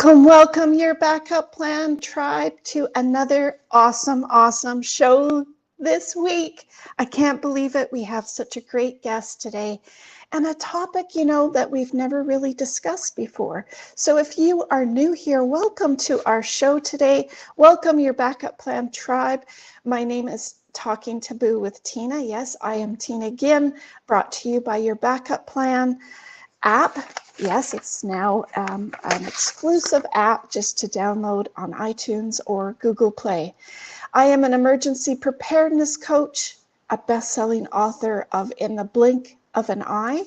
Welcome your backup plan tribe to another awesome show this week. I can't believe it. We have such a great guest today and a topic, that we've never really discussed before. So if you are new here, welcome to our show today. Welcome your backup plan tribe. My name is Talking Taboo with Tina. Yes, I am Tina Ginn, brought to you by your backup plan app. Yes, it's now an exclusive app just to download on iTunes or Google Play. I am an emergency preparedness coach, a best-selling author of In the Blink of an Eye.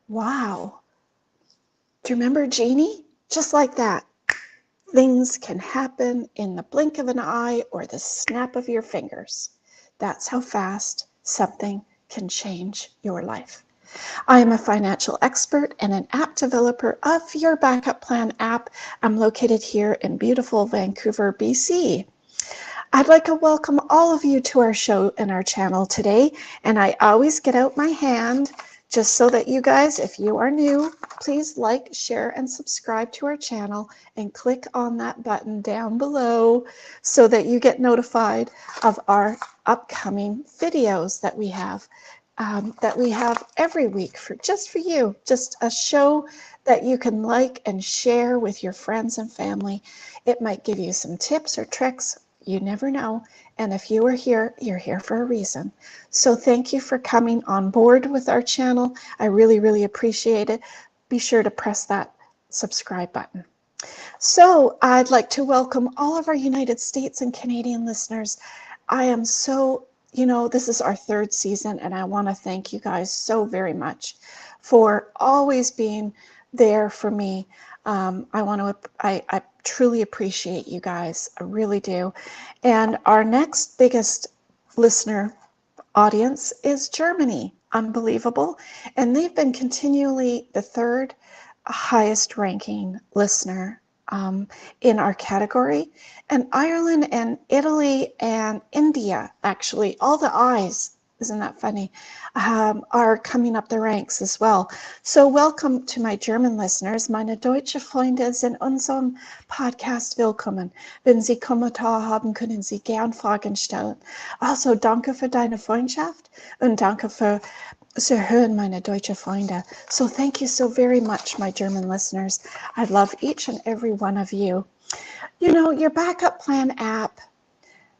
Wow. Do you remember Jeannie? Just like that. Things can happen in the blink of an eye or the snap of your fingers. That's how fast something can change your life. I am a financial expert and an app developer of your backup plan app. I'm located here in beautiful Vancouver, BC. I'd like to welcome all of you to our show and our channel today. And I always get out my hand just so that you guys, if you are new, please like, share, and subscribe to our channel and click on that button down below so that you get notified of our upcoming videos that we have. Every week for you, just a show that you can like and share with your friends and family. It might give you some tips or tricks, you never know. And if you are here, you're here for a reason. So thank you for coming on board with our channel. I really appreciate it. Be sure to press that subscribe button. So I'd like to welcome all of our United States and Canadian listeners. I am so this is our third season, and I want to thank you guys so very much for always being there for me. I truly appreciate you guys. I really do. And our next biggest listener audience is Germany. Unbelievable. And they've been continually the third highest ranking listener in our category. And Ireland and Italy and India, actually, all the I's, isn't that funny, are coming up the ranks as well. So welcome to my German listeners. Meine deutsche Freunde sind unserem Podcast willkommen. Wenn Sie Kommentar haben, können Sie gern Fragen stellen. Also danke für deine Freundschaft und danke für zu hören, meine deutsche Freunde. So thank you so very much, my German listeners. I love each and every one of you. Your backup plan app,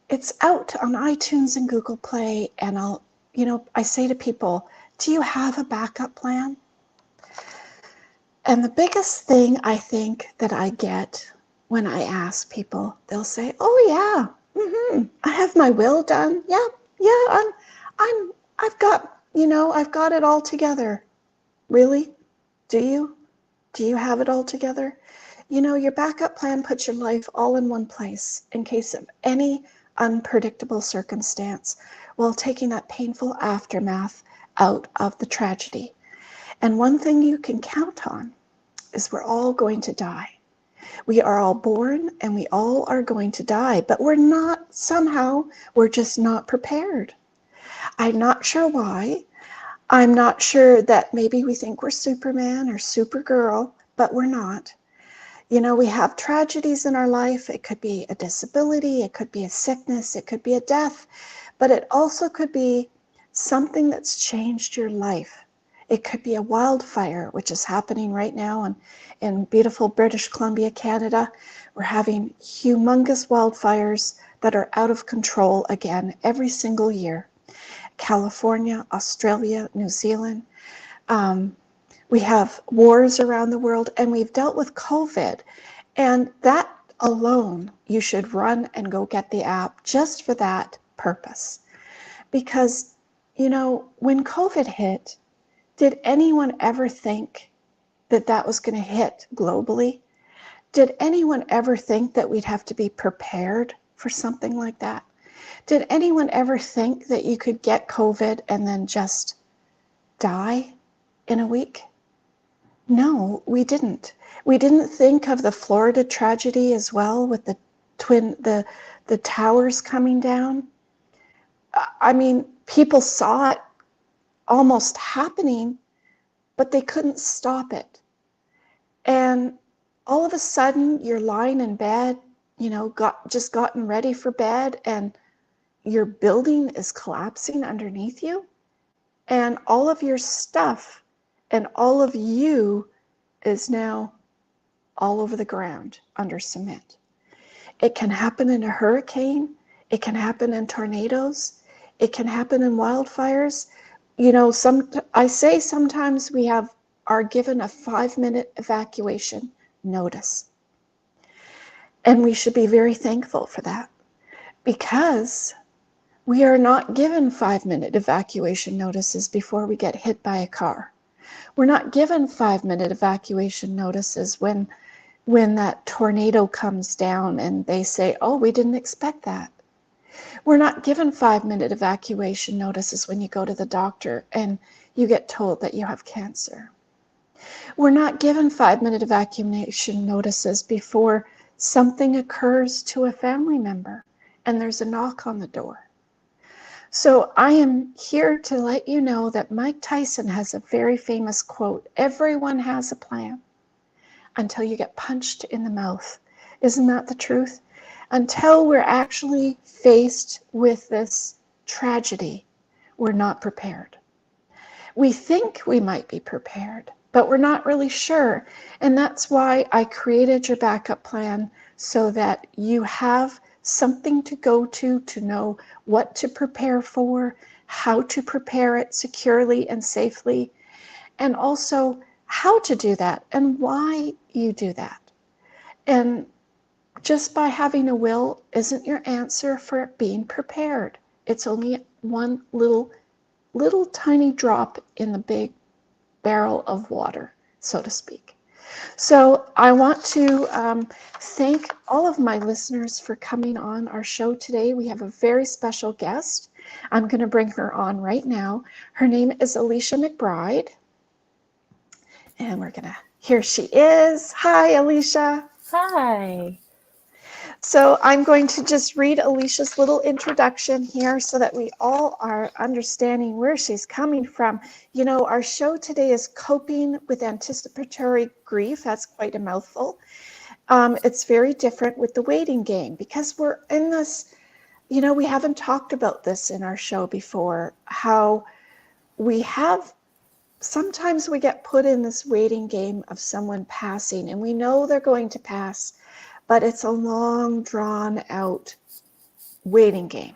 it's out on iTunes and Google Play, and I say to people, do you have a backup plan? And the biggest thing I think that I get when I ask people, they'll say, oh yeah, I have my will done. Yeah, I've got it all together. Really? Do you? Do you have it all together? Your backup plan puts your life all in one place in case of any unpredictable circumstance while taking that painful aftermath out of the tragedy. And one thing you can count on is we're all going to die. We are all born and we all are going to die, but we're just not prepared. I'm not sure why. I'm not sure that maybe we think we're Superman or Supergirl, but we're not. We have tragedies in our life. It could be a disability, it could be a sickness, it could be a death, but it also could be something that's changed your life. It could be a wildfire, which is happening right now in beautiful British Columbia, Canada. We're having humongous wildfires that are out of control again every single year. California, Australia, New Zealand. We have wars around the world, and we've dealt with COVID. And that alone, you should run and go get the app just for that purpose. Because, when COVID hit, did anyone ever think that was going to hit globally? Did anyone ever think that we'd have to be prepared for something like that? Did anyone ever think that you could get COVID and then just die in a week? No, we didn't. We didn't think of the Florida tragedy as well with the towers coming down. I mean, people saw it almost happening, but they couldn't stop it. And all of a sudden you're lying in bed, just gotten ready for bed, and your building is collapsing underneath you, and all of your stuff and all of you is now all over the ground under cement. It can happen in a hurricane. It can happen in tornadoes. It can happen in wildfires. I say sometimes we are given a 5-minute evacuation notice. And we should be very thankful for that, because we are not given 5-minute evacuation notices before we get hit by a car. We're not given 5-minute evacuation notices when that tornado comes down and they say, oh, we didn't expect that. We're not given 5-minute evacuation notices when you go to the doctor and you get told that you have cancer. We're not given 5-minute evacuation notices before something occurs to a family member and there's a knock on the door. So I am here to let you know that Mike Tyson has a very famous quote: everyone has a plan until you get punched in the mouth. Isn't that the truth? Until we're actually faced with this tragedy, we're not prepared. We think we might be prepared, but we're not really sure. And that's why I created your backup plan, so that you have something to go to know what to prepare for, how to prepare it securely and safely, and also how to do that and why you do that. And just by having a will isn't your answer for being prepared. It's only one little tiny drop in the big barrel of water, so to speak. So I want to thank all of my listeners for coming on our show today. We have a very special guest. I'm going to bring her on right now. Her name is Alicia McBride. And here she is. Hi, Alicia. Hi. So I'm going to just read Alicia's little introduction here so that we all are understanding where she's coming from. Our show today is coping with anticipatory grief. That's quite a mouthful. It's very different with the waiting game, because we're in this, we haven't talked about this in our show before, how sometimes we get put in this waiting game of someone passing, and we know they're going to pass, but it's a long, drawn out waiting game.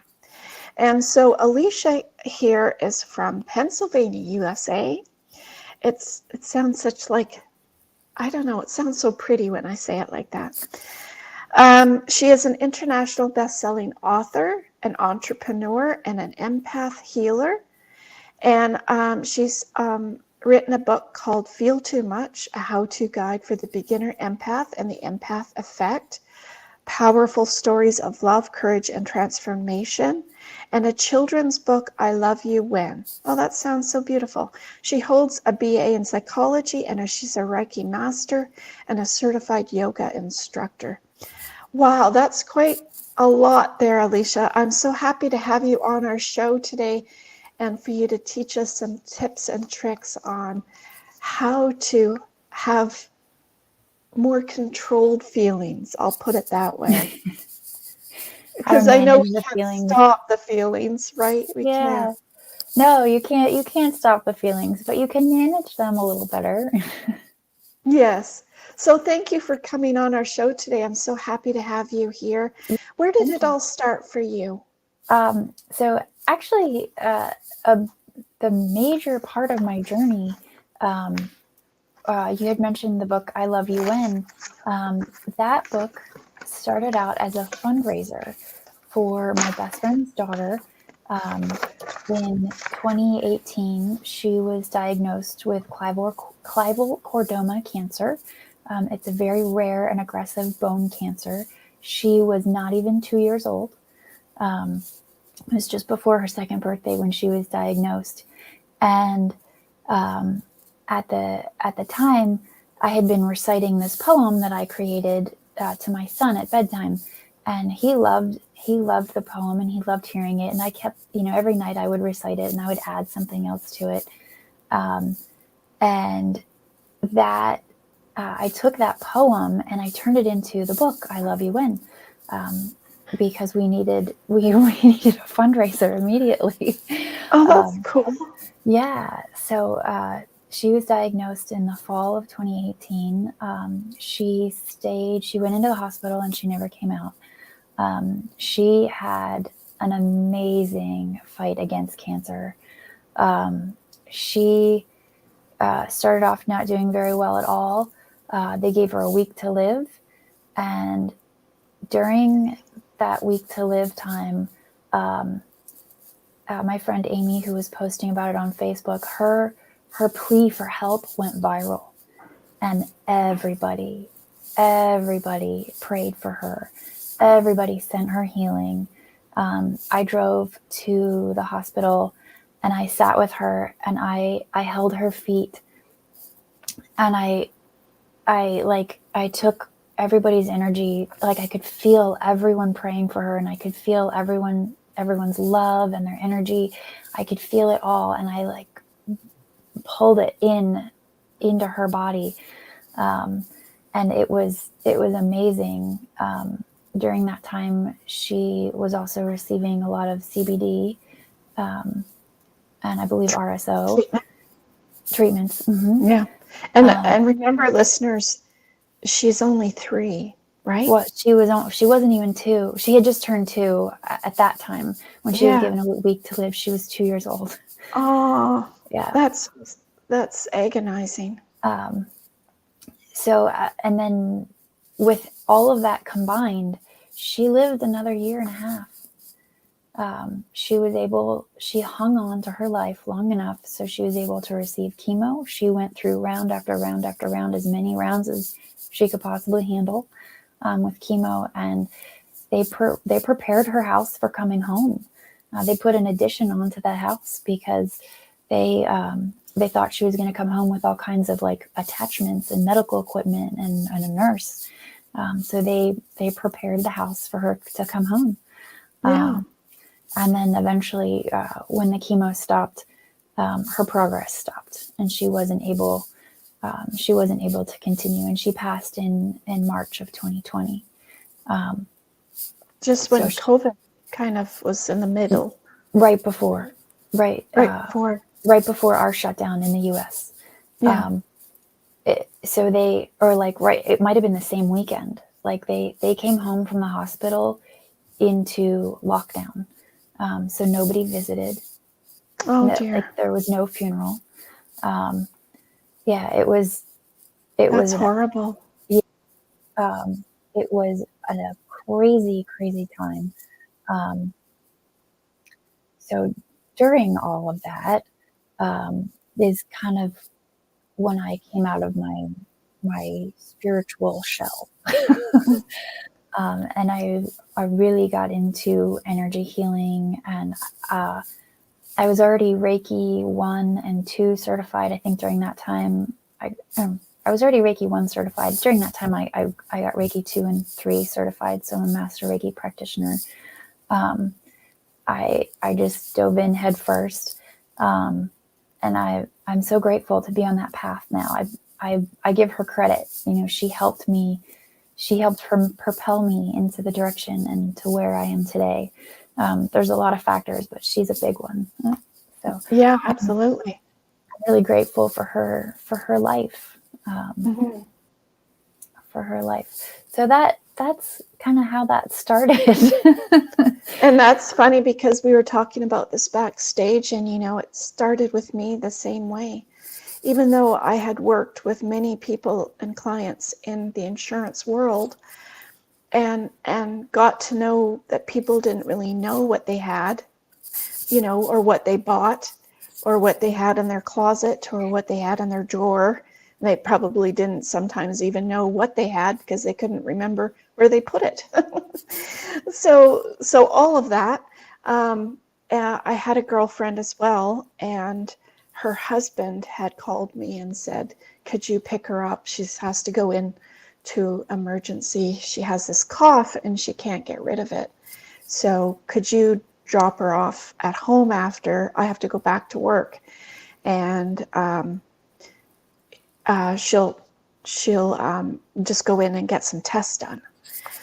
And so Alicia here is from Pennsylvania, USA. It sounds it sounds so pretty when I say it like that. She is an international best-selling author, an entrepreneur, and an empath healer. And she's written a book called Feel Too Much, a how-to guide for the beginner empath and the empath effect, powerful stories of love, courage, and transformation, and a children's book, I Love You When. Oh, that sounds so beautiful. She holds a BA in psychology, and she's a Reiki master and a certified yoga instructor. Wow, that's quite a lot there, Alicia. I'm so happy to have you on our show today, and for you to teach us some tips and tricks on how to have more controlled feelings. I'll put it that way. Because I know we can't stop the feelings, right? We can't. No, you can't. You can't stop the feelings, but you can manage them a little better. Yes. So thank you for coming on our show today. I'm so happy to have you here. Where did it all start for you? So actually, the major part of my journey, you had mentioned the book I Love You When. That book started out as a fundraiser for my best friend's daughter. In 2018, she was diagnosed with chordoma cancer. It's a very rare and aggressive bone cancer. She was not even 2 years old. It was just before her second birthday when she was diagnosed. And at the time, I had been reciting this poem that I created to my son at bedtime, and he loved the poem and he loved hearing it. And I kept, every night I would recite it and I would add something else to it. And that I took that poem and I turned it into the book, I Love You When, because we needed a fundraiser immediately. Oh, that's cool. Yeah. So she was diagnosed in the fall of 2018. She went into the hospital and she never came out. She had an amazing fight against cancer. She started off not doing very well at all. They gave her a week to live. And during that week to live time, my friend Amy, who was posting about it on Facebook, her plea for help went viral. And everybody prayed for her. Everybody sent her healing. I drove to the hospital and I sat with her and I held her feet, and I took everybody's energy. Like, I could feel everyone praying for her, and I could feel everyone's love and their energy. I could feel it all, and I like pulled it into her body. And it was amazing. During that time, she was also receiving a lot of CBD, and I believe RSO treatments. Mm-hmm. Yeah. And remember, listeners, she's only 3, right? Well, she wasn't even 2. She had just turned 2 at that time when she was given a week to live. She was 2 years old. Oh, yeah. That's agonizing. So, and then with all of that combined, she lived another year and a half. She hung on to her life long enough so she was able to receive chemo. She went through round after round after round, as many rounds as she could possibly handle with chemo. And they prepared her house for coming home. They put an addition onto that house because they thought she was going to come home with all kinds of like attachments and medical equipment and a nurse. So they prepared the house for her to come home. And then eventually, when the chemo stopped, her progress stopped, and she wasn't able to continue. And she passed in March of 2020. Just when COVID kind of was in the middle. Right before our shutdown in the U.S. Yeah. It might have been the same weekend. Like they came home from the hospital into lockdown. So nobody visited. Oh dear. Like there was no funeral. It was horrible. It was a crazy time. So during all of that is kind of when I came out of my spiritual shell. And I really got into energy healing, and I was already Reiki 1 and 2 certified. I think during that time, I was already Reiki 1 certified. During that time, I got Reiki 2 and 3 certified, so I'm a master Reiki practitioner. I just dove in head first, and I'm so grateful to be on that path now. I give her credit. She helped propel me into the direction and to where I am today. There's a lot of factors, but she's a big one. So yeah, absolutely. I'm really grateful for her life. For her life. So that's kind of how that started. And that's funny because we were talking about this backstage, and it started with me the same way. Even though I had worked with many people and clients in the insurance world and got to know that people didn't really know what they had, or what they bought, or what they had in their closet, or what they had in their drawer. And they probably didn't sometimes even know what they had because they couldn't remember where they put it. So all of that. I had a girlfriend as well, and her husband had called me and said, could you pick her up? She has to go in to emergency. She has this cough and she can't get rid of it. So could you drop her off at home after I have to go back to work? And she'll just go in and get some tests done.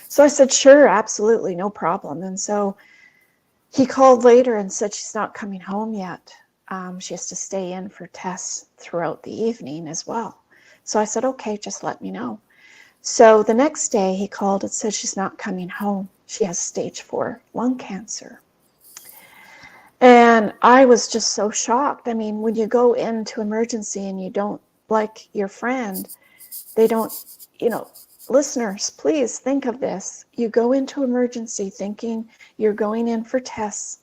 So I said, sure, absolutely, no problem. And so he called later and said she's not coming home yet. She has to stay in for tests throughout the evening as well. So I said, okay, just let me know. So the next day he called and said she's not coming home. She has stage 4 lung cancer. And I was just so shocked. I mean, when you go into emergency and you don't like your friend, they don't, listeners, please think of this. You go into emergency thinking you're going in for tests.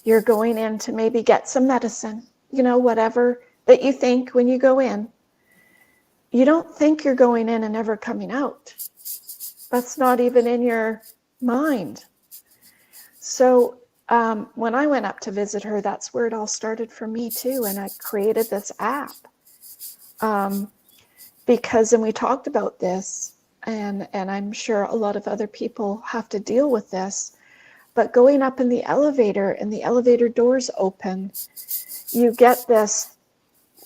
You're going in to maybe get some medicine, whatever that you think when you go in. You don't think you're going in and never coming out. That's not even in your mind. So when I went up to visit her, that's where it all started for me too. And I created this app because, and we talked about this, and I'm sure a lot of other people have to deal with this, but going up in the elevator and the elevator doors open, you get this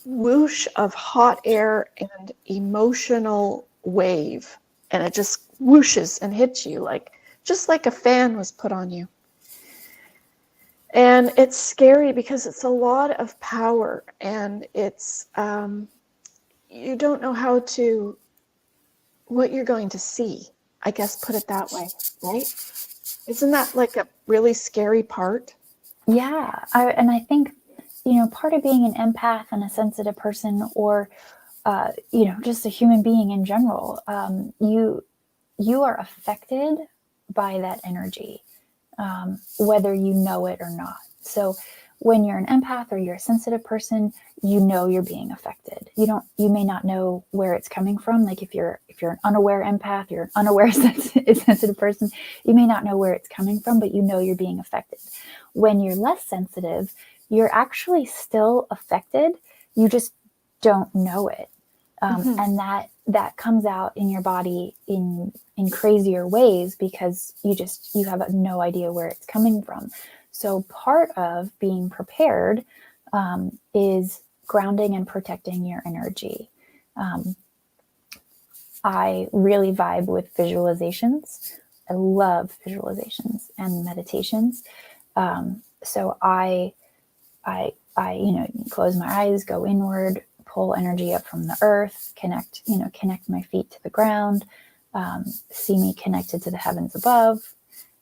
whoosh of hot air and emotional wave, and it just whooshes and hits you just like a fan was put on you. And it's scary because it's a lot of power, and it's you don't know what you're going to see, I guess, put it that way, right? Isn't that like a really scary part? Yeah. And I think, part of being an empath and a sensitive person, or, just a human being in general, you are affected by that energy, whether you know it or not. So when you're an empath or you're a sensitive person, you're being affected. You may not know where it's coming from. Like if you're an unaware empath, you're an unaware sensitive person, you may not know where it's coming from, but you're being affected. When you're less sensitive, you're actually still affected. You just don't know it. And that comes out in your body in crazier ways because you have no idea where it's coming from. So part of being prepared is grounding and protecting your energy. I really vibe with visualizations. I love visualizations and meditations. So I close my eyes, go inward, pull energy up from the earth, connect my feet to the ground, see me connected to the heavens above,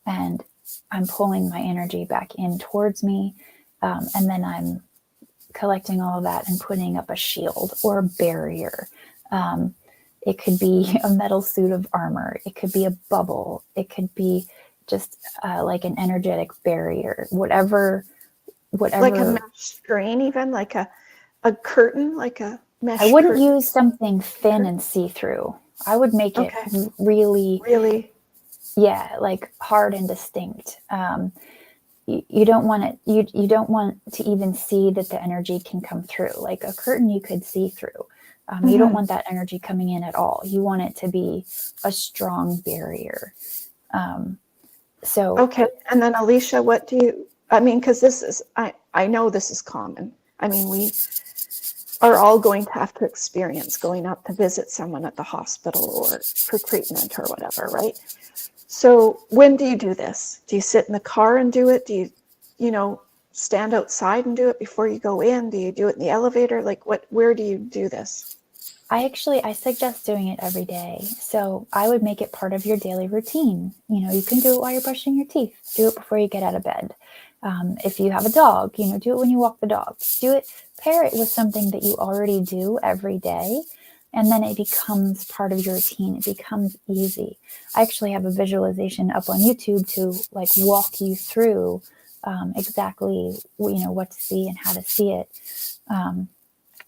and I'm pulling my energy back in towards me. And then I'm collecting all of that and putting up a shield or a barrier. It could be a metal suit of armor. It could be a bubble. It could be just like an energetic barrier, whatever. Like a mesh screen, even like a curtain, like a mesh. I wouldn't use something thin and see-through. I would make it really, yeah, like hard and distinct. You don't want it. You don't want to even see that the energy can come through. Like a curtain, you could see through. You don't want that energy coming in at all. You want it to be a strong barrier. Okay, and then Alicia, what do you? I mean, because this is, I know this is common. I mean, we are all going to have to experience going up to visit someone at the hospital or for treatment or whatever, right? So when do you do this? Do you sit in the car and do it? Do you, stand outside and do it before you go in? Do you do it in the elevator? Like where do you do this? I suggest doing it every day. So I would make it part of your daily routine. You can do it while you're brushing your teeth. Do it before you get out of bed. If you have a dog, do it when you walk the dog. Pair it with something that you already do every day. And then it becomes part of your routine. It becomes easy. I actually have a visualization up on YouTube to walk you through exactly, what to see and how to see it.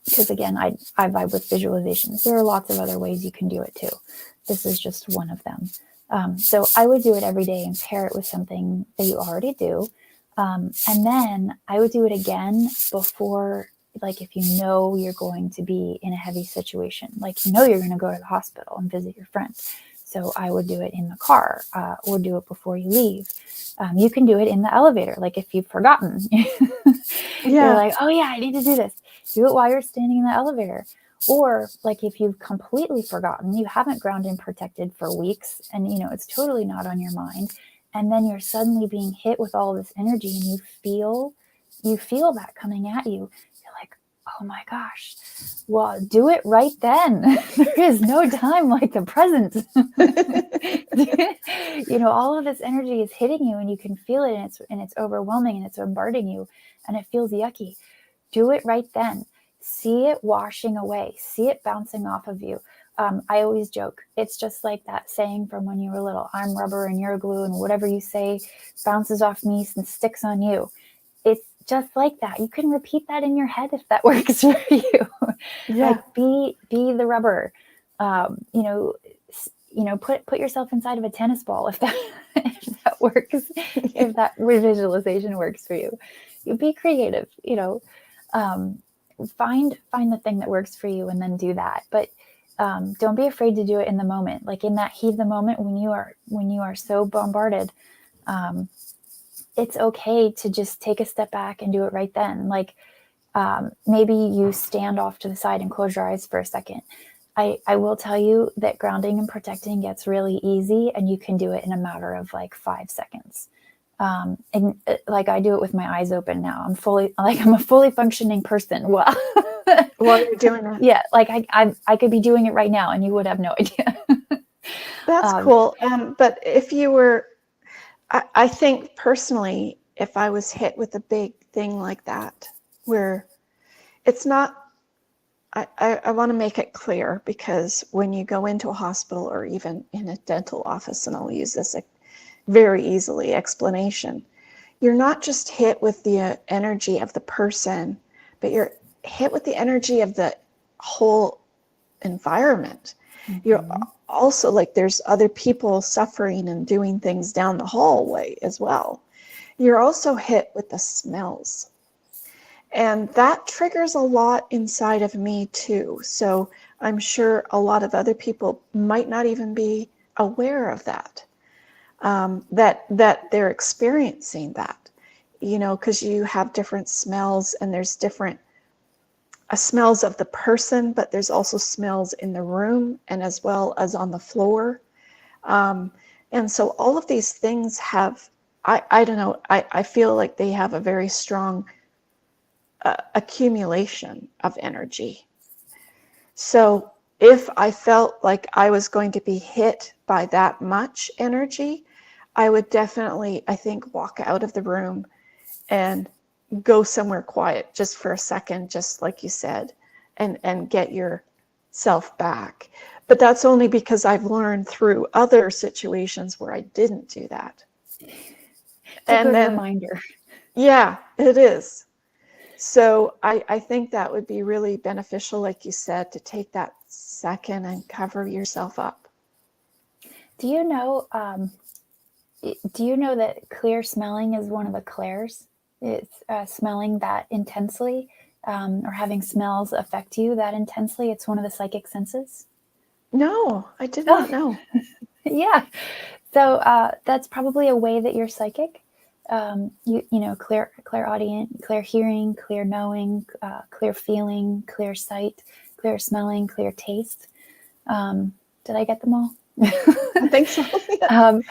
Because again, I vibe with visualizations. There are lots of other ways you can do it too. This is just one of them. So I would do it every day and pair it with something that you already do. And then I would do it again before, if you're going to be in a heavy situation, you're going to go to the hospital and visit your friend. So I would do it in the car or do it before you leave. You can do it in the elevator. If you've forgotten, you're like, oh yeah, I need to do this. Do it while you're standing in the elevator. Or like if you've completely forgotten, you haven't grounded and protected for weeks, and it's totally not on your mind, and then you're suddenly being hit with all this energy, and you feel that coming at you. You're like, oh my gosh, well, do it right then. There is no time like the present. All of this energy is hitting you, and you can feel it, and it's overwhelming, and it's bombarding you, and it feels yucky. Do it right then. See it washing away. See it bouncing off of you. I always joke, it's just like that saying from when you were little, I'm rubber and you're glue, and whatever you say bounces off me and sticks on you. It's just like that. You can repeat that in your head if that works for you. Yeah. Like be the rubber. Put yourself inside of a tennis ball if that works. If that visualization works for you. You be creative. Find the thing that works for you and then do that. But don't be afraid to do it in the moment. Like in that heat of the moment when you are so bombarded, it's okay to just take a step back and do it right then. Like maybe you stand off to the side and close your eyes for a second. I will tell you that grounding and protecting gets really easy, and you can do it in a matter of like 5 seconds. And like I do it with my eyes open now. I'm a fully functioning person. Well, while you're doing that. Yeah, like I could be doing it right now, and you would have no idea. That's cool. But if you were, I think personally, if I was hit with a big thing like that, where it's not, I want to make it clear, because when you go into a hospital or even in a dental office, and I'll use this very easily explanation, you're not just hit with the energy of the person, but you're hit with the energy of the whole environment. Mm-hmm. You're also like, there's other people suffering and doing things down the hallway as well. You're also hit with the smells. And that triggers a lot inside of me too. So I'm sure a lot of other people might not even be aware of that, that they're experiencing that, because you have different smells, and there's different smells of the person, but there's also smells in the room and as well as on the floor. And so all of these things have, I don't know, I feel like they have a very strong accumulation of energy. So if I felt like I was going to be hit by that much energy, I would definitely, I think, walk out of the room and go somewhere quiet just for a second, just like you said, and get yourself back. But that's only because I've learned through other situations where I didn't do that. It's a good reminder. Yeah, it is. So I think that would be really beneficial, like you said, to take that second and cover yourself up. Do you know that clear smelling is one of the clairs? It's smelling that intensely, or having smells affect you that intensely. It's one of the psychic senses. No, I did not know. Yeah. So that's probably a way that you're psychic. Clairaudient, clear hearing, clear knowing, clear feeling, clear sight, clear smelling, clear taste. Did I get them all? I think so. Yeah.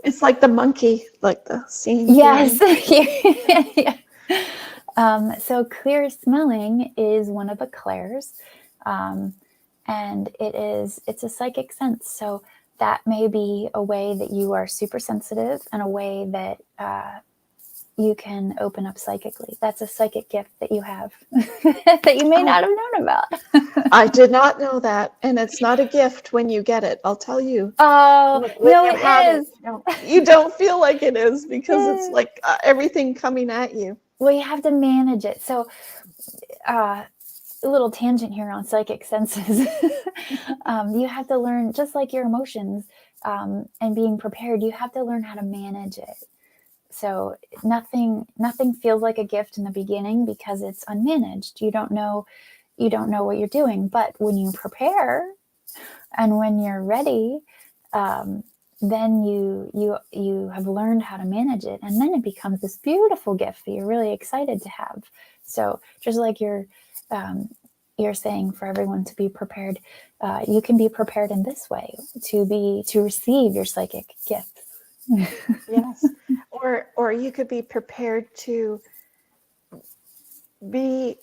It's like the monkey, like the scene. Yes. Yeah. So clear smelling is one of the clairs, and it's a psychic sense. So that may be a way that you are super sensitive, and a way that you can open up psychically. That's a psychic gift that you have that you may not have known about. I did not know that. And it's not a gift when you get it, I'll tell you. Oh, no, it is. You don't feel like it is, because it's like everything coming at you. Well, you have to manage it. So a little tangent here on psychic senses. You have to learn, just like your emotions, and being prepared, you have to learn how to manage it. So nothing feels like a gift in the beginning because it's unmanaged. You don't know what you're doing. But when you prepare and when you're ready, then you have learned how to manage it, and then it becomes this beautiful gift that you're really excited to have. So just like your you're saying for everyone to be prepared, you can be prepared in this way to receive your psychic gifts. Yes. Or you could be prepared to be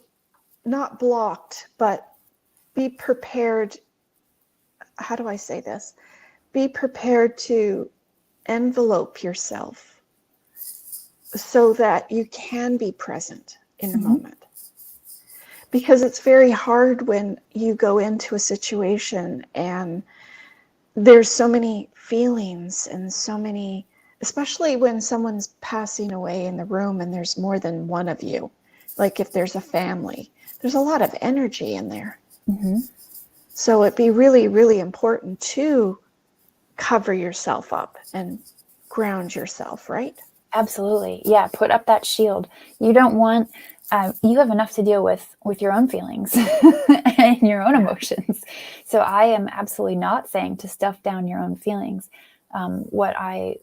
not blocked, but be prepared. How do I say this? Be prepared to envelope yourself so that you can be present in the moment. Because it's very hard when you go into a situation and there's so many feelings and so many, especially when someone's passing away in the room and there's more than one of you. Like if there's a family, there's a lot of energy in there. So it'd be really, really important to cover yourself up and ground yourself, right? Absolutely. Yeah. Put up that shield. You don't want, you have enough to deal with your own feelings and your own emotions. So I am absolutely not saying to stuff down your own feelings. What I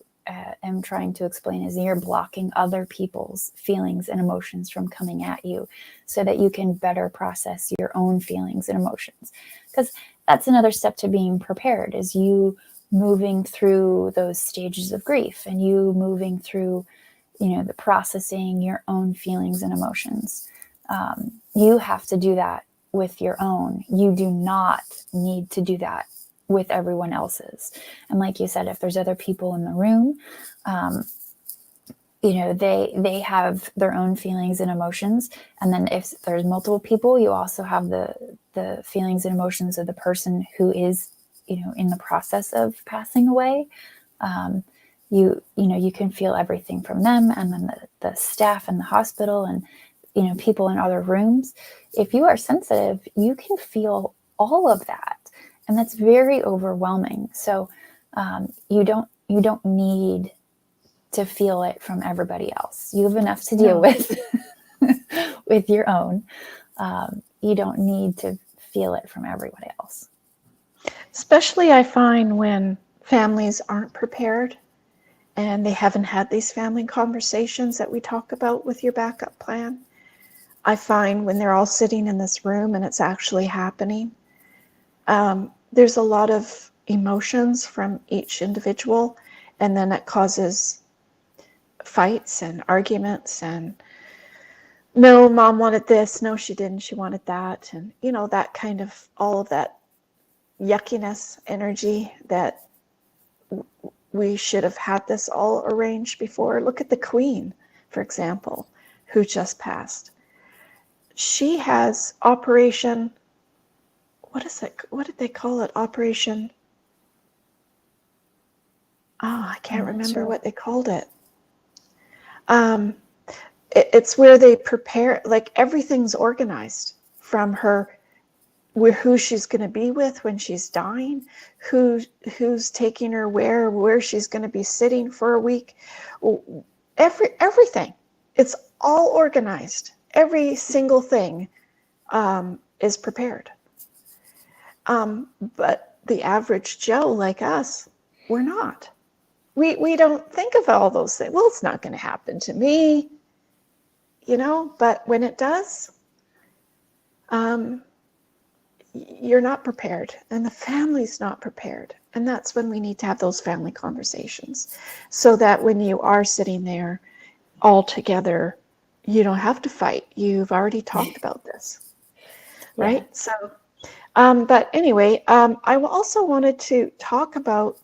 am trying to explain is you're blocking other people's feelings and emotions from coming at you so that you can better process your own feelings and emotions. Because that's another step to being prepared, is you moving through those stages of grief and you moving through, the processing your own feelings and emotions. You have to do that with your own. You do not need to do that with everyone else's. And like you said, if there's other people in the room, they have their own feelings and emotions. And then if there's multiple people, you also have the feelings and emotions of the person who is, in the process of passing away. You can feel everything from them, and then the staff in the hospital and, people in other rooms. If you are sensitive, you can feel all of that. And that's very overwhelming. So you don't need to feel it from everybody else. You have enough to deal with with your own. You don't need to feel it from everybody else. Especially I find when families aren't prepared and they haven't had these family conversations that we talk about with your backup plan. I find when they're all sitting in this room and it's actually happening, there's a lot of emotions from each individual, and then it causes fights and arguments and, no, mom wanted this, no, she didn't, she wanted that, and that kind of, all of that yuckiness energy that we should have had this all arranged before. Look at the Queen, for example, who just passed. She has Operation, what is it? What did they call it? Operation, I can't remember what they called it. It's where they prepare, like everything's organized from her, who she's going to be with when she's dying, who's taking her where she's going to be sitting for a week, everything. It's all organized. Every single thing is prepared. But the average Joe like us, we're not. We don't think of all those things. Well, it's not going to happen to me, but when it does, you're not prepared, and the family's not prepared. And that's when we need to have those family conversations, so that when you are sitting there all together, you don't have to fight. You've already talked about this, right? Yeah. So, but anyway, I also wanted to talk about,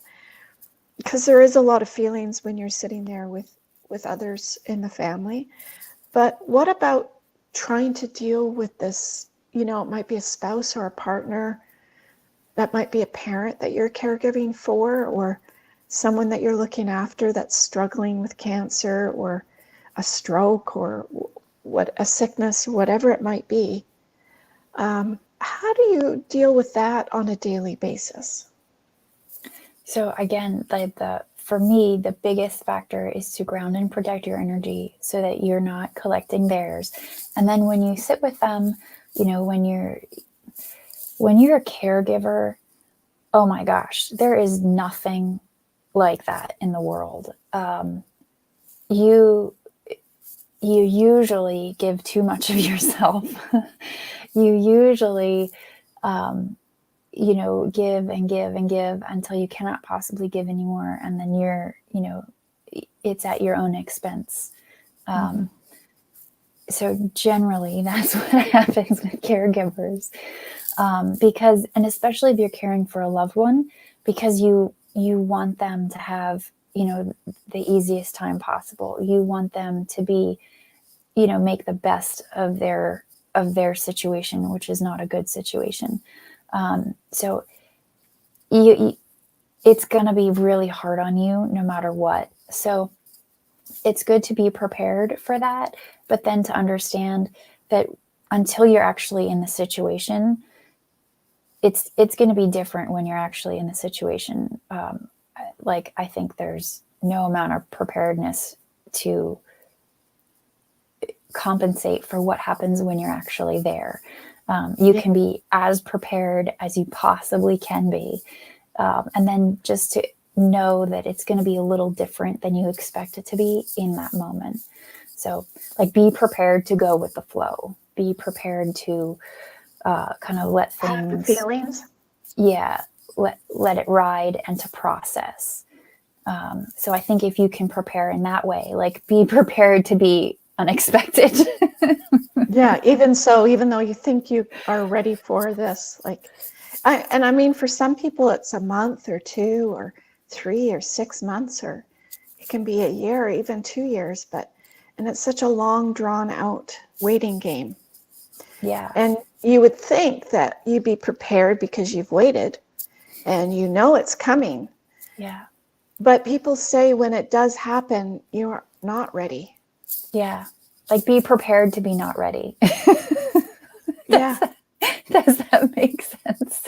because there is a lot of feelings when you're sitting there with others in the family, but what about trying to deal with this? It might be a spouse or a partner, that might be a parent that you're caregiving for, or someone that you're looking after that's struggling with cancer or a stroke or a sickness, whatever it might be. How do you deal with that on a daily basis? So again, for me, the biggest factor is to ground and protect your energy so that you're not collecting theirs. And then when you sit with them, when you're a caregiver, oh my gosh, there is nothing like that in the world. You usually give too much of yourself. you usually, give and give and give until you cannot possibly give anymore. And then it's at your own expense. So generally that's what happens with caregivers. Because, and especially if you're caring for a loved one, because you want them to have, the easiest time possible. You want them to be, make the best of their situation, which is not a good situation. So it's going to be really hard on you no matter what. So it's good to be prepared for that, but then to understand that until you're actually in the situation, it's going to be different when you're actually in the situation. I think there's no amount of preparedness to compensate for what happens when you're actually there. You can be as prepared as you possibly can be. And then just to know that it's going to be a little different than you expect it to be in that moment. So be prepared to go with the flow. Be prepared to kind of let things, have the feelings. Yeah. Let it ride and to process. So I think if you can prepare in that way, be prepared to be unexpected. Yeah. Even so, even though you think you are ready for this, I mean, for some people it's a month or 2 or 3 or 6 months, or it can be a year or even 2 years, and it's such a long drawn out waiting game. Yeah. And you would think that you'd be prepared because you've waited and it's coming. Yeah. But people say when it does happen, you're not ready. Yeah. Be prepared to be not ready. Yeah. Does that make sense?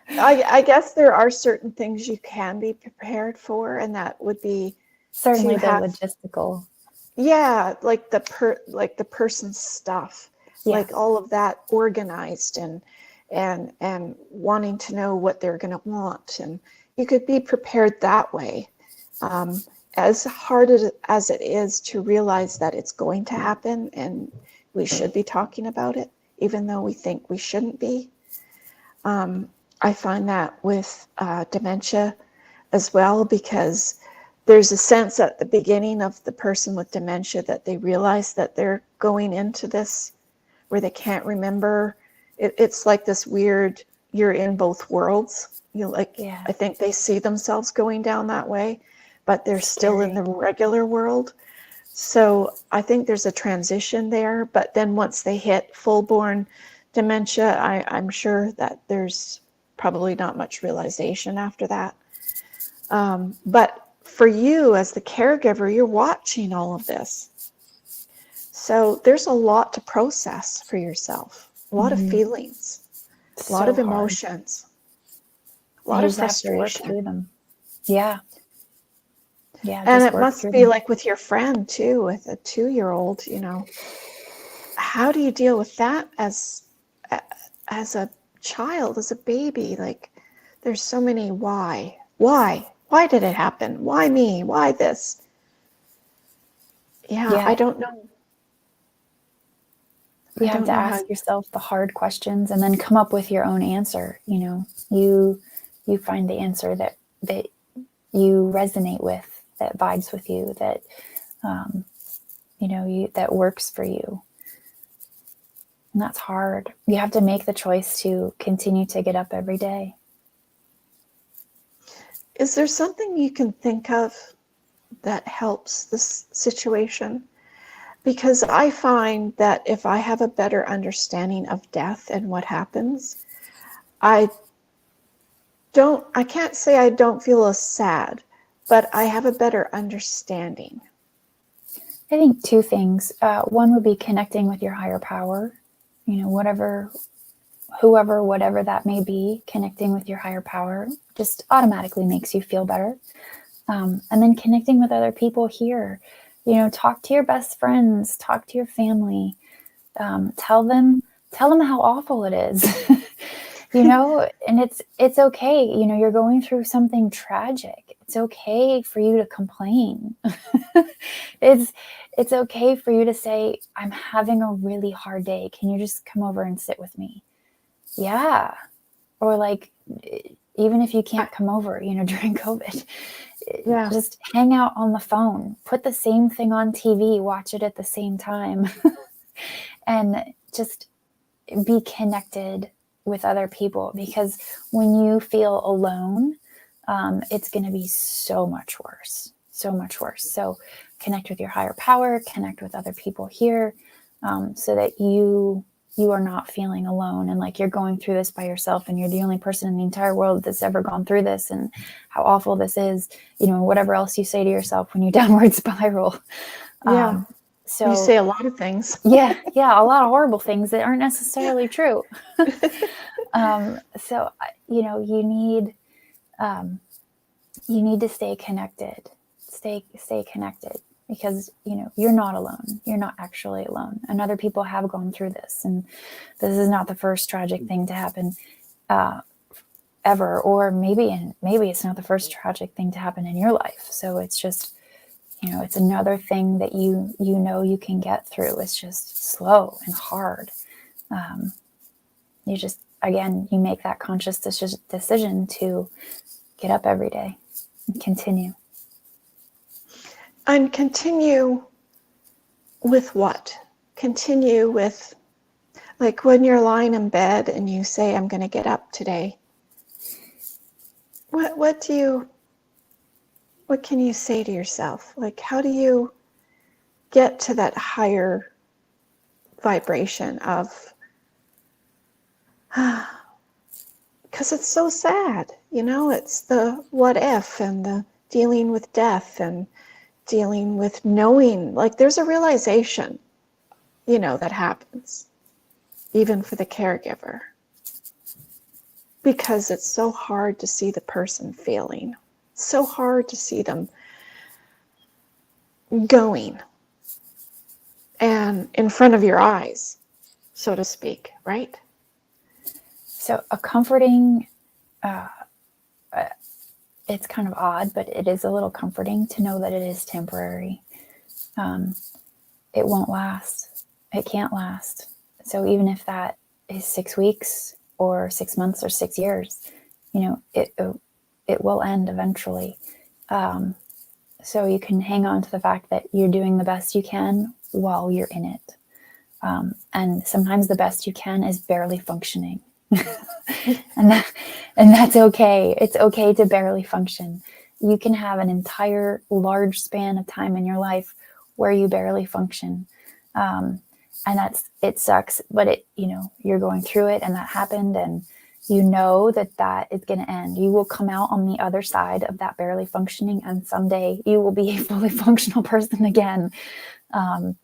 I guess there are certain things you can be prepared for, and that would be certainly the logistical. Yeah, like the person's stuff, Yes. all of that organized and wanting to know what they're going to want, and you could be prepared that way. As hard as it is to realize that it's going to happen, and we should be talking about it, even though we think we shouldn't be. I find that with dementia as well, because there's a sense at the beginning of the person with dementia that they realize that they're going into this where they can't remember. It's like this weird, you're in both worlds. I think they see themselves going down that way, but they're still in the regular world. So I think there's a transition there, but then once they hit full-born dementia, I'm sure that there's probably not much realization after that. But for you as the caregiver, you're watching all of this. So there's a lot to process for yourself, a lot of feelings, a lot of emotions, a lot of frustration. Have to work through them. Yeah. Yeah. And it must be like with your friend too, with a 2-year-old, how do you deal with that as a child, as a baby? There's so many why did it happen? Why me? Why this? Yeah. I don't know. You have to ask yourself the hard questions and then come up with your own answer. You find the answer that you resonate with, that vibes with you, that that works for you. And that's hard. You have to make the choice to continue to get up every day. Is there something you can think of that helps this situation? Because I find that if I have a better understanding of death and what happens, I can't say I don't feel as sad, but I have a better understanding. I think 2 things. One would be connecting with your higher power, whatever that may be. Connecting with your higher power just automatically makes you feel better. And then connecting with other people here, talk to your best friends, talk to your family, tell them how awful it is, and it's okay. You're going through something tragic. It's okay for you to complain. it's okay for you to say, I'm having a really hard day. Can you just come over and sit with me? Yeah. Or like, even if you can't come over, during COVID, Yeah. just hang out on the phone, put the same thing on TV, watch it at the same time, and just be connected with other people. Because when you feel alone, it's going to be so much worse. So connect with your higher power, connect with other people here, so that you are not feeling alone and like you're going through this by yourself and you're the only person in the entire world that's ever gone through this and how awful this is, whatever else you say to yourself when you downward spiral. Yeah. So you say a lot of things. yeah, a lot of horrible things that aren't necessarily true. So, you need to stay connected, stay connected, because, you're not alone. You're not actually alone. And other people have gone through this. And this is not the first tragic thing to happen ever. Or maybe it's not the first tragic thing to happen in your life. So it's just, it's another thing that you can get through. It's just slow and hard. You make that conscious decision to get up every day and continue. And continue with what? Continue with, like, when you're lying in bed and you say, I'm going to get up today. What can you say to yourself? Like, how do you get to that higher vibration of, because it's so sad, it's the what if and the dealing with death and dealing with knowing, like there's a realization, that happens even for the caregiver, because it's so hard to see the person feeling, so hard to see them going and in front of your eyes, so to speak, right? So a comforting, it's kind of odd, but it is a little comforting to know that it is temporary. It won't last. It can't last. So even if that is 6 weeks or 6 months or 6 years, it will end eventually. So you can hang on to the fact that you're doing the best you can while you're in it. And sometimes the best you can is barely functioning. and that's okay. It's okay to barely function. You can have an entire large span of time in your life where you barely function. And it sucks, but you're going through it, and that happened, and that is going to end. You will come out on the other side of that barely functioning, and someday you will be a fully functional person again. You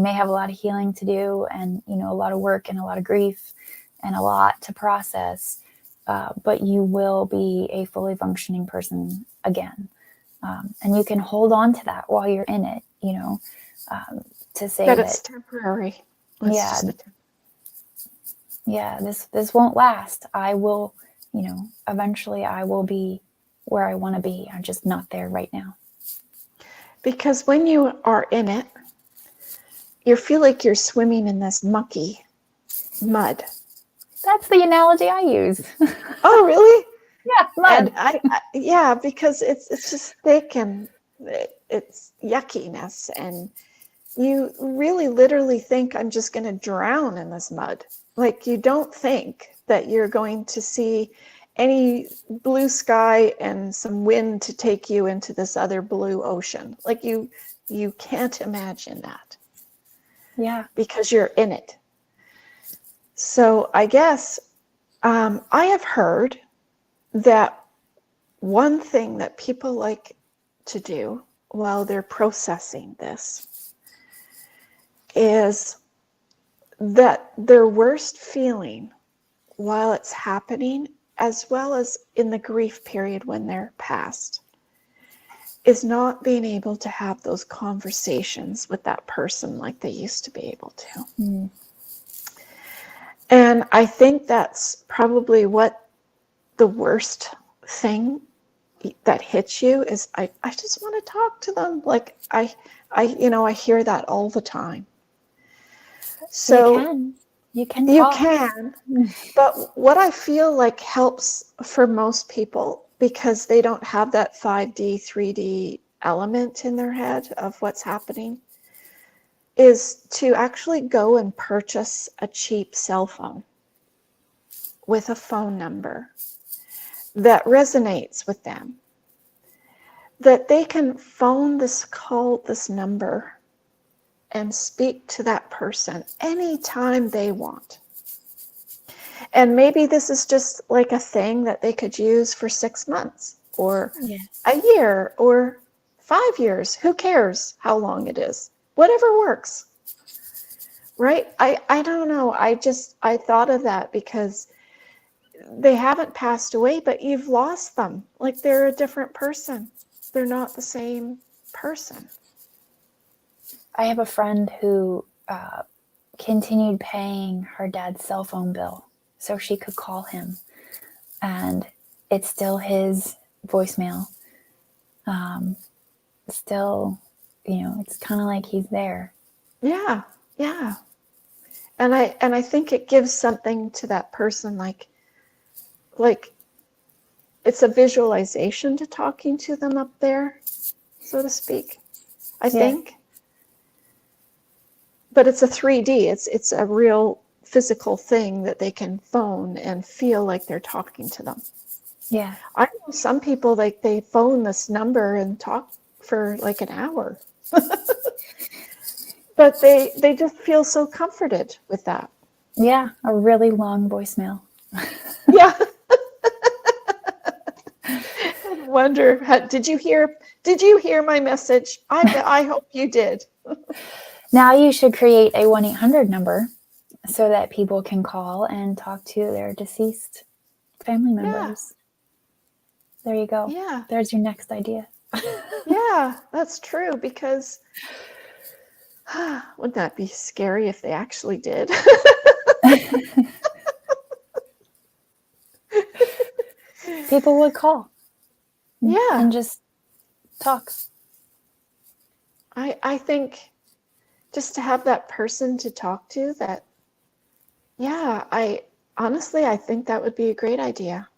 may have a lot of healing to do, and a lot of work and a lot of grief and a lot to process, but you will be a fully functioning person again. And you can hold on to that while you're in it, to say that it's temporary. This won't last. I will, eventually I will be where I want to be. I'm just not there right now. Because when you are in it, you feel like you're swimming in this mucky mud. That's the analogy I use. Oh, really? Yeah, mud. And because it's just thick and it's yuckiness, and you really literally think, I'm just going to drown in this mud. Like, you don't think that you're going to see any blue sky and some wind to take you into this other blue ocean. Like, you can't imagine that. Yeah. Because you're in it. So I guess I have heard that one thing that people like to do while they're processing this is that their worst feeling while it's happening, as well as in the grief period when they're past, is not being able to have those conversations with that person like they used to be able to. Mm. And I think that's probably what the worst thing that hits you is I just want to talk to them. Like I hear that all the time. So you can you talk. can, but what I feel like helps for most people, because they don't have that 5D, 3D element in their head of what's happening, is to actually go and purchase a cheap cell phone with a phone number that resonates with them, that they can call this number and speak to that person anytime they want. And maybe this is just like a thing that they could use for 6 months or a year or 5 years. Who cares how long it is? Whatever works. Right? I don't know. I thought of that because they haven't passed away, but you've lost them. Like they're a different person. They're not the same person. I have a friend who continued paying her dad's cell phone bill so she could call him. And it's still his voicemail. Still, it's kind of like he's there. Yeah, yeah. And I think it gives something to that person, like it's a visualization to talking to them up there, so to speak, I think. But it's a 3D. It's a real physical thing that they can phone and feel like they're talking to them. Yeah. I know some people, like, they phone this number and talk for like an hour. But they just feel so comforted with that. Yeah, a really long voicemail. Yeah. I wonder, did you hear my message? I hope you did. Now you should create a 1-800 number so that people can call and talk to their deceased family members. Yeah. There you go. Yeah. There's your next idea. Yeah, that's true, because wouldn't that be scary if they actually did? People would call. Yeah. And just talk. I think just to have that person to talk to, that, yeah, I think that would be a great idea.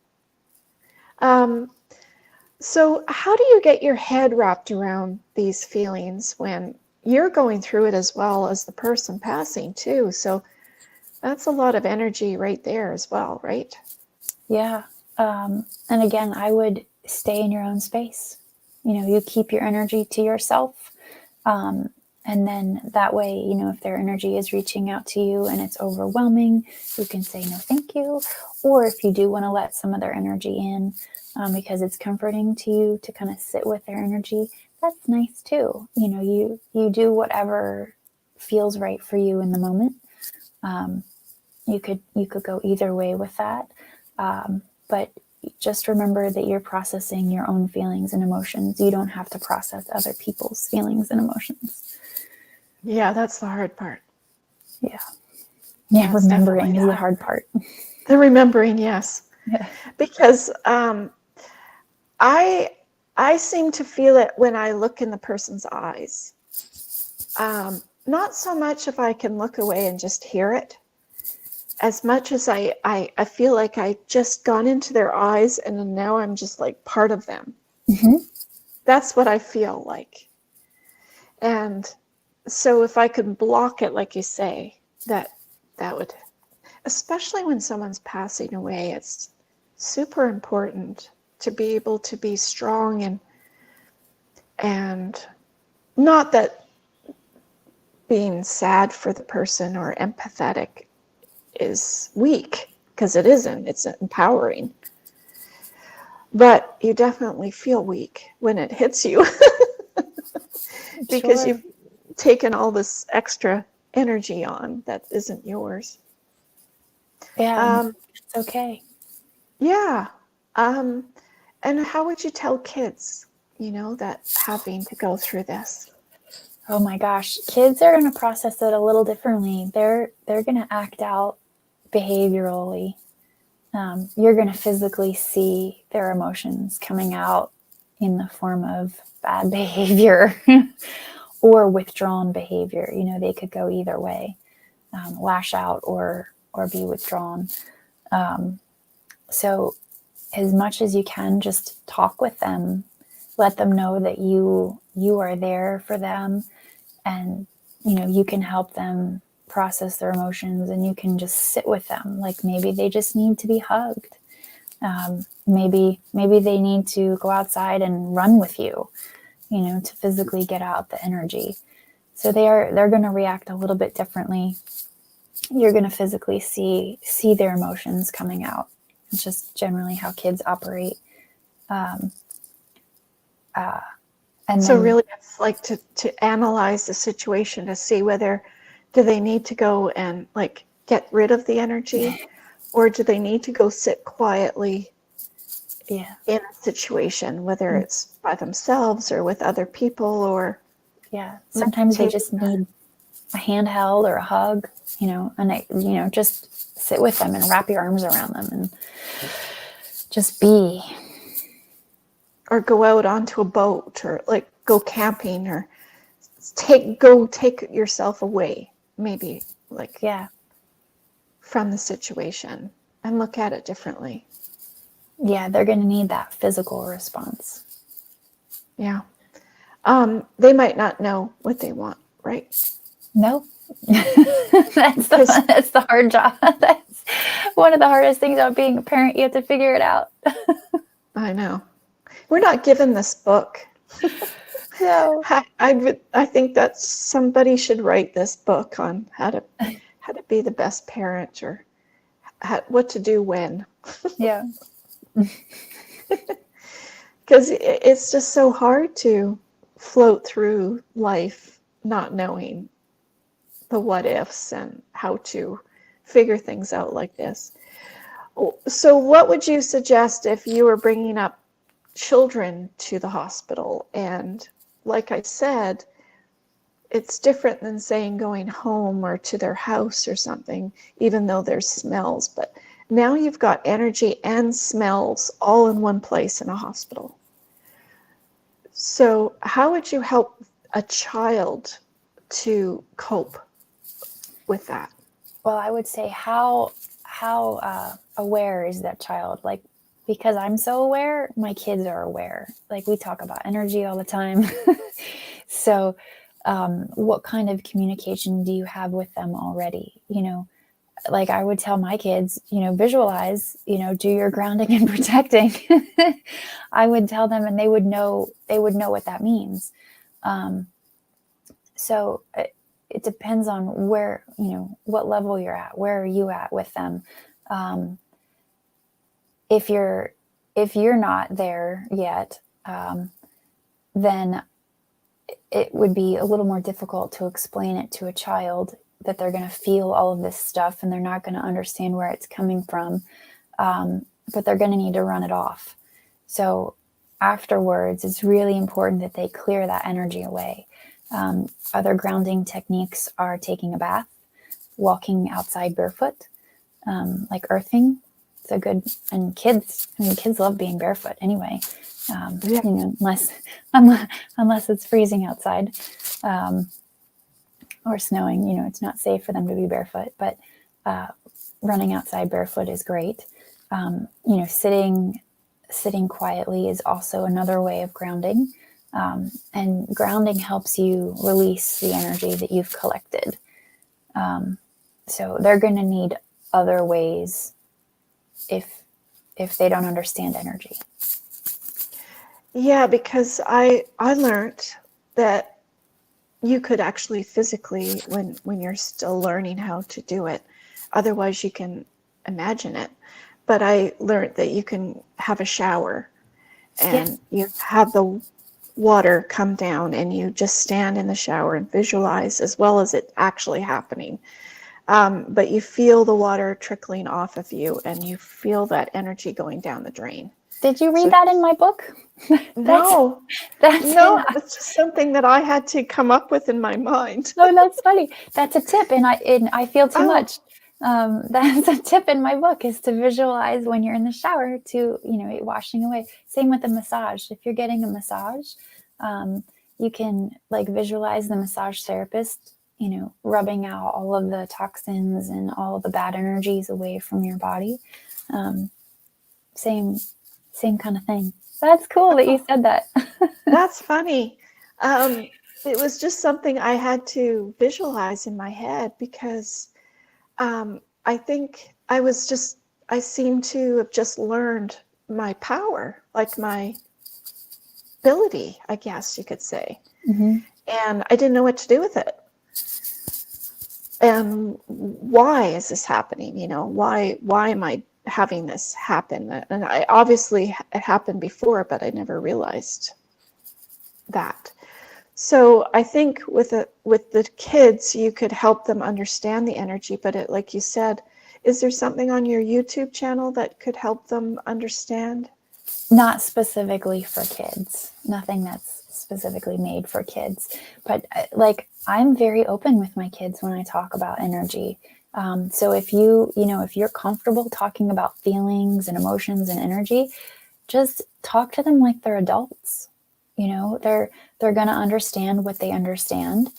So how do you get your head wrapped around these feelings when you're going through it as well as the person passing too? So that's a lot of energy right there as well, right? Yeah. And again, I would stay in your own space. You keep your energy to yourself. And then that way, if their energy is reaching out to you and it's overwhelming, you can say no, thank you. Or if you do want to let some of their energy in, because it's comforting to you to kind of sit with their energy, that's nice too. You do whatever feels right for you in the moment. You could go either way with that. But just remember that you're processing your own feelings and emotions. You don't have to process other people's feelings and emotions. Yeah, that's the hard part. Yeah. Yeah, that's remembering is the hard part. The remembering, yes. Yeah. Because I seem to feel it when I look in the person's eyes. Not so much if I can look away and just hear it, as much as I feel like I just gone into their eyes and now I'm just like part of them. Mm-hmm. That's what I feel like. And so if I could block it, like you say, that would, especially when someone's passing away, it's super important to be able to be strong and not that being sad for the person or empathetic is weak, because it isn't. It's empowering. But you definitely feel weak when it hits you because you've taken all this extra energy on that isn't yours. Yeah, it's okay. Yeah. And how would you tell kids, that having to go through this? Oh my gosh, kids are going to process it a little differently. They're going to act out behaviorally. You're going to physically see their emotions coming out in the form of bad behavior or withdrawn behavior. You know, they could go either way, lash out or be withdrawn. So as much as you can, just talk with them, let them know that you are there for them, and, you know, you can help them process their emotions, and you can just sit with them. Like maybe they just need to be hugged. Maybe they need to go outside and run with you, you know, to physically get out the energy. So they're going to react a little bit differently. You're going to physically see their emotions coming out. It's just generally how kids operate. And So then, really it's like to analyze the situation to see whether do they need to go and like get rid of the energy, or do they need to go sit quietly in a situation, whether it's by themselves or with other people, or sometimes they just need a handheld or a hug, you know, and just sit with them and wrap your arms around them and just be. Or go out onto a boat, or like go camping, or take yourself away, maybe like from the situation, and look at it differently. Yeah, they're going to need that physical response. Yeah. They might not know what they want, right? No. That's the hard job. That's one of the hardest things about being a parent. You have to figure it out. I know. We're not given this book. No. I think that somebody should write this book on how to be the best parent, or what to do when. Yeah. Because it's just so hard to float through life not knowing the what ifs and how to figure things out like this. So what would you suggest if you were bringing up children to the hospital? And like I said, it's different than saying going home or to their house or something, even though there's smells. But now you've got energy and smells all in one place in a hospital. So how would you help a child to cope with that? Well, I would say how aware is that child? Like, because I'm so aware, my kids are aware. Like, we talk about energy all the time. So what kind of communication do you have with them already? You know, like I would tell my kids, you know, visualize, you know, do your grounding and protecting. I would tell them, and they would know what that means. So it depends on where, you know, what level you're at. Where are you at with them? If you're not there yet, then it would be a little more difficult to explain it to a child, that they're going to feel all of this stuff and they're not going to understand where it's coming from. But they're going to need to run it off. So afterwards, it's really important that they clear that energy away. Other grounding techniques are taking a bath, walking outside barefoot, like earthing. It's a good, and kids love being barefoot anyway. You know, unless it's freezing outside, or snowing, you know, it's not safe for them to be barefoot, but running outside barefoot is great. You know, sitting quietly is also another way of grounding. And grounding helps you release the energy that you've collected. So they're going to need other ways if they don't understand energy. Yeah, because I learned that you could actually physically, when you're still learning how to do it, otherwise you can imagine it. But I learned that you can have a shower and you have the water come down and you just stand in the shower and visualize as well as it actually happening. But you feel the water trickling off of you and you feel that energy going down the drain. Did you read that in my book? No, it's just something that I had to come up with in my mind. Oh, that's funny. That's a tip, and I feel too much. That's a tip in my book, is to visualize when you're in the shower to, washing away. Same with the massage. If you're getting a massage, you can like visualize the massage therapist, rubbing out all of the toxins and all of the bad energies away from your body. Same kind of thing. That's cool that you said that. That's funny. It was just something I had to visualize in my head because I think I seem to have just learned my power, like my ability, I guess you could say. Mm-hmm. And I didn't know what to do with it. And why is this happening? Why am I having this happen? And I obviously it happened before, but I never realized that. So I think with the kids, you could help them understand the energy, but like you said, is there something on your YouTube channel that could help them understand? Not specifically for kids. Nothing that's specifically made for kids. But like, I'm very open with my kids when I talk about energy. So if if you're comfortable talking about feelings and emotions and energy, just talk to them like they're adults. They're going to understand what they understand.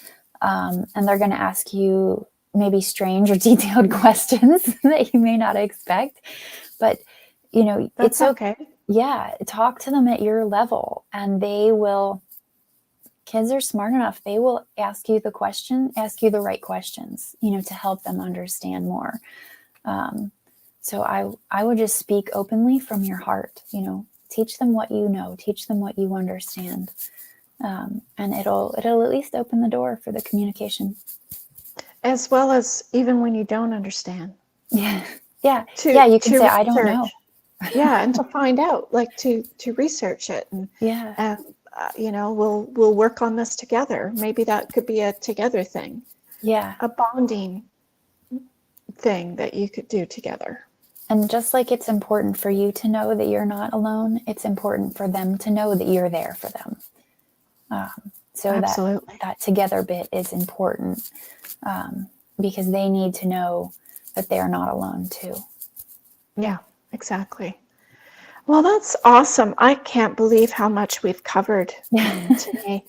And they're going to ask you maybe strange or detailed questions that you may not expect. But, That's it's okay. Yeah, talk to them at your level, and kids are smart enough. They will ask you the right questions, to help them understand more. So I would just speak openly from your heart, teach them what you know, teach them what you understand. And it'll at least open the door for the communication. As well as even when you don't understand. Yeah. Yeah. You can say, I don't know. Yeah. And to find out, like to research it and we'll work on this together. Maybe that could be a together thing. Yeah. A bonding thing that you could do together. And just like it's important for you to know that you're not alone, it's important for them to know that you're there for them. So Absolutely. that together bit is important, because they need to know that they're not alone too. Yeah, exactly. Well, that's awesome. I can't believe how much we've covered today.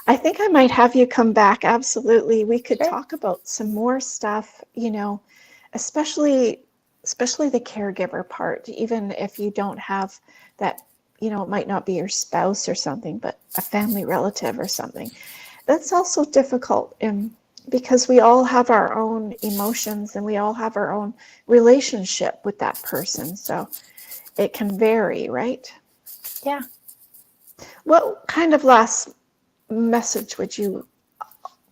I think I might have you come back. Absolutely. We could talk about some more stuff, especially the caregiver part, even if you don't have that, it might not be your spouse or something, but a family relative or something. That's also difficult because we all have our own emotions and we all have our own relationship with that person. So it can vary, right? Yeah. What kind of last message would you,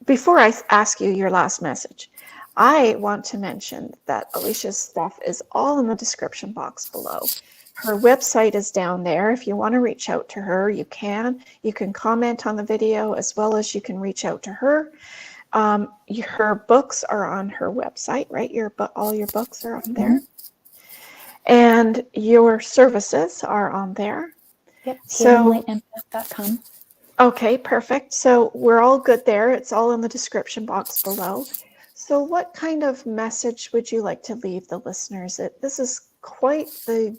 before I ask you your last message, I want to mention that Alicia's stuff is all in the description box below. Her website is down there. If you want to reach out to her, you can. You can comment on the video as well as you can reach out to her. Her books are on her website, right? All your books are on there. And your services are on there. Yep. HealingLightEmpath.com. Okay, perfect. So we're all good there. It's all in the description box below. So what kind of message would you like to leave the listeners? This is quite the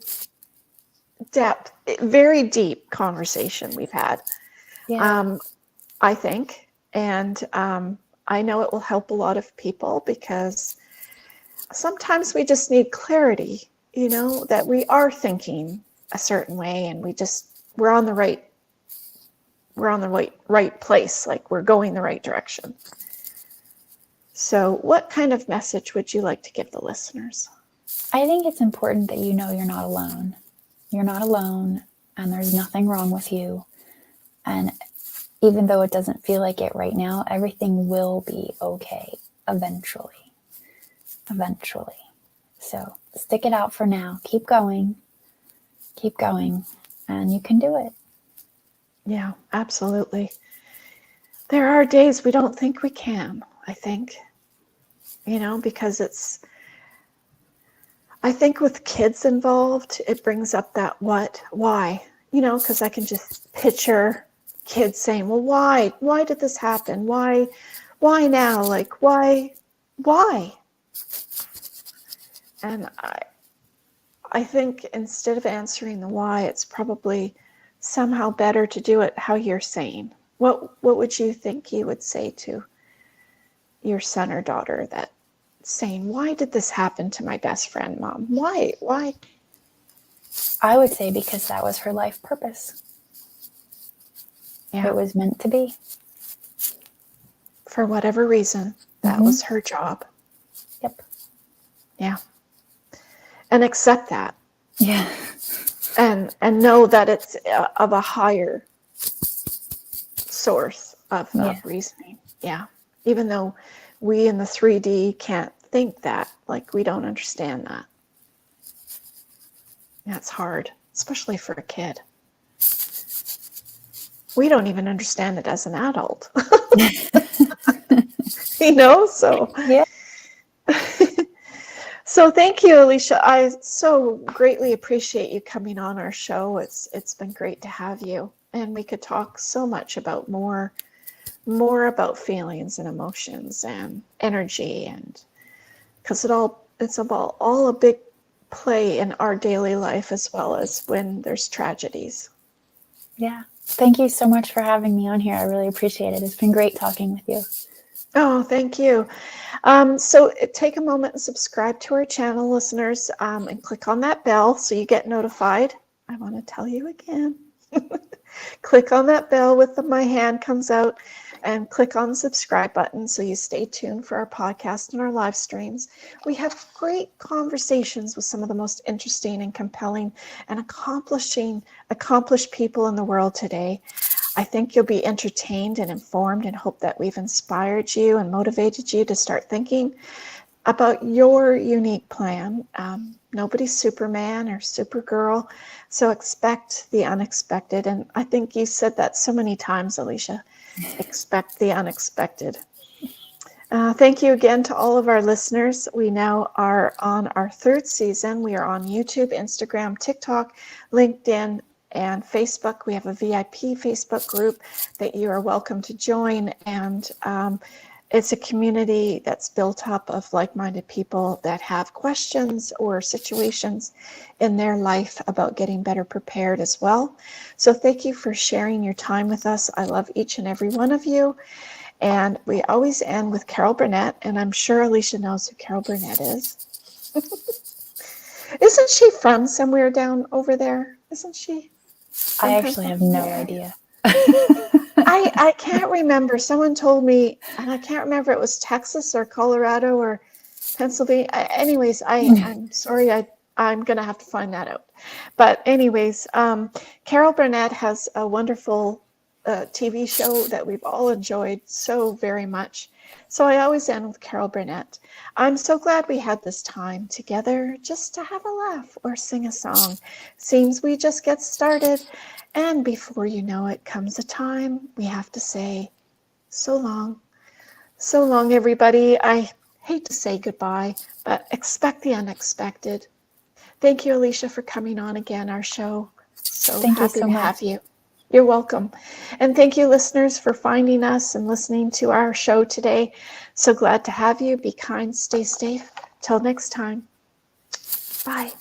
very deep conversation we've had, I think. And I know it will help a lot of people because sometimes we just need clarity, that we are thinking a certain way and we're on the right place, like we're going the right direction. So what kind of message would you like to give the listeners? I think it's important that you're not alone. You're not alone, and there's nothing wrong with you. And even though it doesn't feel like it right now, everything will be okay eventually. So stick it out for now. Keep going, and you can do it. Yeah, absolutely. There are days we don't think we can, I think, because I think with kids involved, it brings up that why, because I can just picture kids saying, well, why did this happen? Why now? Like, why? And I think instead of answering the why, it's probably somehow better to do it how you're saying. What would you think you would say to your son or daughter that saying, why did this happen to my best friend, Mom? Why? I would say because that was her life purpose. Yeah. It was meant to be. For whatever reason, that was her job. Yep. Yeah. And accept that. Yeah. And know that it's of a higher source of reasoning. Yeah. Even though we in the 3D can't think that, like we don't understand that. That's hard, especially for a kid. We don't even understand it as an adult. So yeah. So thank you, Alicia. I so greatly appreciate you coming on our show. It's been great to have you, and we could talk so much about more about feelings and emotions and energy, and because it's about all a big play in our daily life as well as when there's tragedies. Yeah. Thank you so much for having me on here. I really appreciate it. It's been great talking with you. Oh, thank you. So take a moment and subscribe to our channel, listeners, and click on that bell so you get notified. I want to tell you again. Click on that bell with my hand comes out, and click on the subscribe button so you stay tuned for our podcast and our live streams. We have great conversations with some of the most interesting and compelling and accomplished people in the world today. I think you'll be entertained and informed, and hope that we've inspired you and motivated you to start thinking about your unique plan. Nobody's Superman or Supergirl, so expect the unexpected. And I think you said that so many times, Alicia. Expect the unexpected. Thank you again to all of our listeners. We now are on our 3rd season. We are on YouTube, Instagram, TikTok, LinkedIn, and Facebook. We have a VIP Facebook group that you are welcome to join. And it's a community that's built up of like-minded people that have questions or situations in their life about getting better prepared as well. So thank you for sharing your time with us. I love each and every one of you. And we always end with Carol Burnett, and I'm sure Alicia knows who Carol Burnett is. Isn't she from somewhere down over there? Isn't she? I actually have no idea. I can't remember. Someone told me, and I can't remember if it was Texas or Colorado or Pennsylvania. Anyways, I'm sorry. I'm going to have to find that out. But anyways, Carol Burnett has a wonderful TV show that we've all enjoyed so very much. So I always end with Carol Burnett. I'm so glad we had this time together just to have a laugh or sing a song. Seems we just get started. And before you know it comes a time we have to say so long. So long, everybody. I hate to say goodbye, but expect the unexpected. Thank you, Alicia, for coming on again, our show. So happy to have you. You're welcome. And thank you, listeners, for finding us and listening to our show today. So glad to have you. Be kind, stay safe. Till next time. Bye.